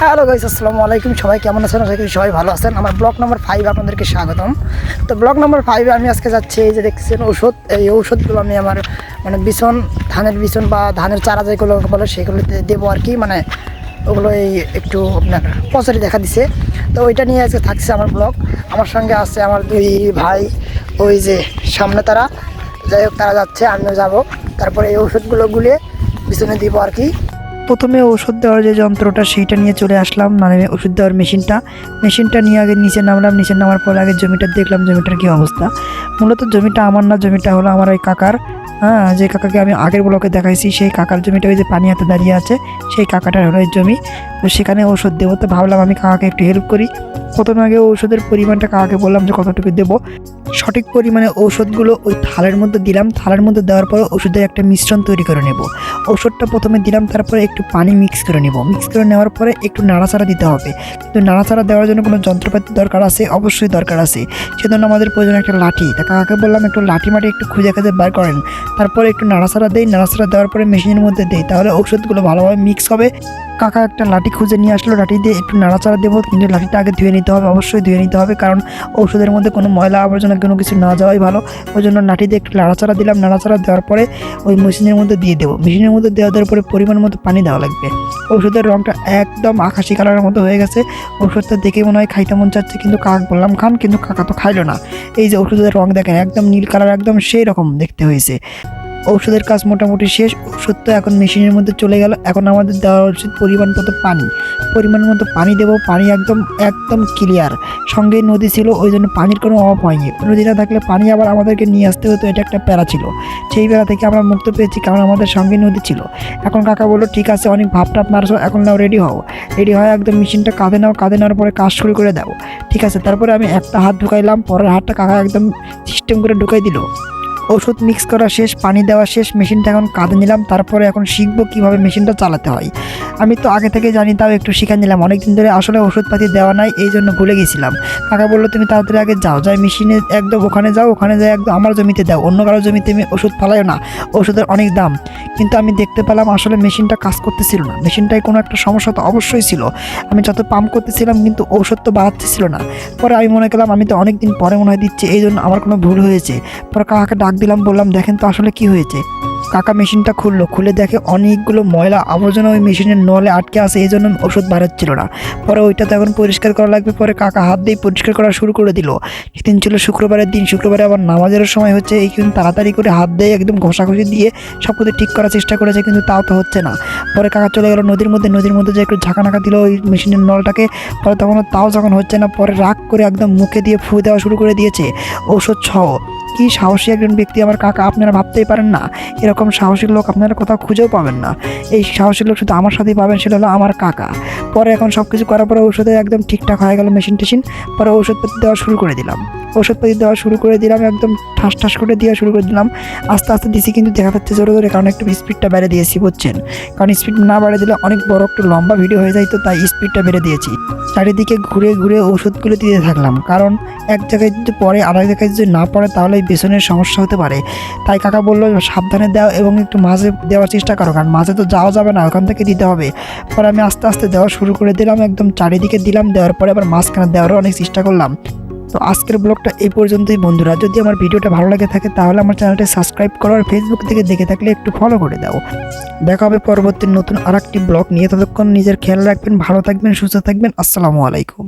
Hello guys, আসসালামু আলাইকুম। সবাই কেমন আছেন? আশা করি সবাই ভালো আছেন। আমার ব্লগ নাম্বার 5 আপনাদেরকে স্বাগতম। তো ব্লগ নাম্বার 5 আমি আজকে যাচ্ছি, এই যে দেখছেন ওষুধ, এই ওষুধগুলো আমি আমার বিছন, ধানের বিছন বা ধানের চারা যেগুলো বলে সেগুলোতে দেবো আর কি। ওগুলো এই একটু আপনার পচারি দেখা দিছে, তো ওইটা নিয়ে আজকে থাকছে আমার ব্লগ। আমার সঙ্গে আছে আমার দুই ভাই, ওই যে সামনে তারা, যাই হোক তারা যাচ্ছে, আমিও যাব। তারপরে এই ওষুধগুলো গুলিয়ে বিছনে দিব আর কি। প্রথমে ওষুধ দেওয়ার যে যন্ত্রটা সেইটা নিয়ে চলে আসলাম, ওষুধ দেওয়ার মেশিনটা নিয়ে আগে নিচে নামলাম। নিচে নামার পর আগে জমিটা দেখলাম, জমিটার কি অবস্থা। মূলত জমিটা আমার না, জমিটা হলো আমার ওই কাকার। হ্যাঁ, যে কাকাকে আমি আগের ব্লকে দেখাইছি, সেই কাকার জমিটা, ওই যে পানি হাতে দাঁড়িয়ে আছে সেই কাকাটার হলো এই জমি। তো সেখানে ওষুধ দেবো, তো ভাবলাম আমি কাকাকে একটু হেল্প করি। প্রথমে আগে ওষুধের পরিমাণটা কাকাকে বললাম যে কতটুকু দেবো। সঠিক পরিমাণে ঔষধগুলো ওই থালের মধ্যে দিলাম। থালের মধ্যে দেওয়ার পর ওষুধের একটা মিশ্রণ তৈরি করে নেব। ওষুধটা প্রথমে দিলাম, তারপরে একটু পানি মিক্স করে নেব। মিক্স করে নেওয়ার পরে একটু নাড়াচাড়া দিতে হবে। কিন্তু নাড়াচাড়া দেওয়ার জন্য কোনো যন্ত্রপাতি দরকার আছে, অবশ্যই দরকার আছে। সেজন্য আমাদের প্রয়োজন একটা লাঠি। তা কাকাকে বললাম একটু লাঠি মাটি একটু খুঁজে খুঁজে বার করেন। তারপরে একটু নাড়াচাড়া দেই, নাড়াচাড়া দেওয়ার পরে মেশিনের মধ্যে দেই, তাহলে ওষুধগুলো ভালোভাবে মিক্স হবে। কাকা একটা লাঠি খুঁজে নিয়ে আসলো, লাঠি দিয়ে একটু নাড়াচাড়া দেবো। কিন্তু লাঠিটা আগে ধুয়ে নিতে হবে, অবশ্যই ধুয়ে নিতে হবে, কারণ ওষুধের মধ্যে কোনো ময়লা আবর্জনা কোনো কিছু না যাওয়াই ভালো। ওই জন্য লাঠি দিয়ে একটু নাড়াচাড়া দিলাম। নাড়াচাড়া দেওয়ার পরে ওই মেশিনের মধ্যে দিয়ে দেবো। মেশিনের মধ্যে দেওয়ার পরে পরিমাণ মতো পানি দেওয়া লাগবে। ওষুধের রঙটা একদম আকাশি কালারের মতো হয়ে গেছে। ওষুধটা দেখে মনে হয় খাইতে মন চাচ্ছে, কিন্তু কাকা বললাম খান, কিন্তু কাকা তো খাইলো না। এই যে ওষুধের রং দেখেন, একদম নীল কালার, একদম সেই রকম দেখতে হয়েছে। ঔষধের কাজ মোটামুটি শেষ। ওষুধ তো এখন মেশিনের মধ্যে চলে গেল। এখন আমাদের দেওয়া উচিত পরিমাণ মতো পানি দেবো। পানি একদম একদম ক্লিয়ার। সঙ্গে নদী ছিল, ওই জন্য পানির কোনো অভাব হয়নি। নদী না থাকলে পানি আবার আমাদেরকে নিয়ে আসতে হতো, এটা একটা প্যারা ছিল। সেই প্যারা থেকে আমরা মুক্ত পেয়েছি, কারণ আমাদের সঙ্গে নদী ছিল। এখন কাকা বললো ঠিক আছে, অনেক ভাবটাপ মারছো, এখন নাও রেডি হও। রেডি হয় একদম মেশিনটা কাঁধে নাও, কাঁধে নেওয়ার পরে কাজ শুরু করে দাও। ঠিক আছে, তারপরে আমি একটা হাত ঢুকাইলাম, পরের হাতটা কাকা একদম সিস্টেম করে ঢুকাই দিল। ওষুধ মিক্স করা শেষ, পানি দেওয়া শেষ, মেশিনটা এখন কাঁধে নিলাম। তারপরে এখন শিখবো কীভাবে মেশিনটা চালাতে হয়। আমি তো আগে থেকে জানি, তাও একটু শিখে নিলাম। অনেকদিন ধরে আসলে ওষুধপাতি দেওয়া নাই, এই জন্য ভুলে গেছিলাম। কাকা বললো তুমি তাড়াতাড়ি আগে যাও, যাই মেশিনে একদম ওখানে যাও, ওখানে যাই একদম আমার জমিতে দাও, অন্য কারো জমিতে আমি ওষুধ ফালাইও না, ওষুধের অনেক দাম। কিন্তু আমি দেখতে পেলাম আসলে মেশিনটা কাজ করতেছিল না। মেশিনটায় কোনো একটা সমস্যা তো অবশ্যই ছিল। আমি যত পাম্প করতেছিলাম কিন্তু ঔষধ তো বাড়াচ্ছিল না। পরে আমি মনে করলাম আমি তো অনেকদিন পরে মনে হয় দিচ্ছি, এই জন্য আমার কোনো ভুল হয়েছে। পরে কাকাকে ডাক দিলাম, বললাম দেখেন তো আসলে কি হয়েছে। কাকা মেশিনটা খুললো, খুলে দেখে অনেকগুলো ময়লা আবর্জনা ওই মেশিনের নলে আটকে আছে, এই জন্য ওষুধ বাড়াচ্ছিল না। পরে ওইটা তো এখন পরিষ্কার করা লাগবে। পরে কাকা হাত দিয়ে পরিষ্কার করা শুরু করে দিল। সেদিন ছিল শুক্রবারের দিন, শুক্রবারে আবার নামাজের সময় হচ্ছে, এই কিন্তু তাড়াতাড়ি করে হাত দিয়ে একদম ঘষাঘষি দিয়ে সব কিছু ঠিক করার চেষ্টা করেছে, কিন্তু তাও তো হচ্ছে না। পরে কাকা চলে গেল নদীর মধ্যে যে একটু ঝাঁকানাকা দিল ওই মেশিনের নলটাকে। পরে তখন তাও যখন হচ্ছে না, পরে রাগ করে একদম মুখে দিয়ে ফু দেওয়া শুরু করে দিয়েছে ওষুধ সহ। কি সাহসী একজন ব্যক্তি আমার কাকা, আপনারা ভাবতেই পারেন না। এরকম সাহসী লোক আপনারা কোথাও খুঁজেও পাবেন না। এই সাহসী লোক শুধু আমার সাথেই পাবেন, সেটা হলো আমার কাকা। পরে এখন সব কিছু করার পরে ওষুধে একদম ঠিকঠাক হয়ে গেল মেশিন টেশিন। পরে ওষুধপাতি দেওয়া শুরু করে দিলাম, একদম ঠাস ঠাস করে দেওয়া শুরু করে দিলাম। আস্তে আস্তে দিছি, কিন্তু দেখা যাচ্ছে জোরে জোরে, কারণ একটু স্পিডটা বেড়ে দিয়েছি বুঝছেন। কারণ স্পিড না বাড়িয়ে দিলে অনেক বড় একটু লম্বা ভিডিও হয়ে যায়, তো তাই স্পিডটা বেড়ে দিয়েছি। চারিদিকে ঘুরে ঘুরে ওষুধগুলো দিতে থাকলাম, কারণ এক জায়গায় যদি পড়ে আর এক জায়গায় যদি না পড়ে তাহলে এই বেসনের সমস্যা হতে পারে। তাই কাকা বললো সাবধানে দাও এবং একটু মাঝে দেওয়ার চেষ্টা করো, কারণ মাঝে তো যাওয়া যাবে না, ওখান থেকে দিতে হবে। পরে আমি আস্তে আস্তে দেওয়া শুরু করে দিলাম, একদম চারিদিকে দিলাম। দেওয়ার পরে আবার মাঝখানে দেওয়ারও অনেক চেষ্টা করলাম। তো আজকের ব্লগটা এই পর্যন্তই বন্ধুরা। যদি আমার ভিডিওটা ভালো লাগে থাকে তাহলে আমার চ্যানেলটা সাবস্ক্রাইব করো, আর ফেসবুক থেকে দেখে থাকলে একটু ফলো করে দাও। দেখা হবে পরবর্তী নতুন আরেকটি ব্লগ নিয়ে। ততক্ষণ নিজের খেয়াল রাখবেন, ভালো থাকবেন, সুস্থ থাকবেন। আসসালামু আলাইকুম।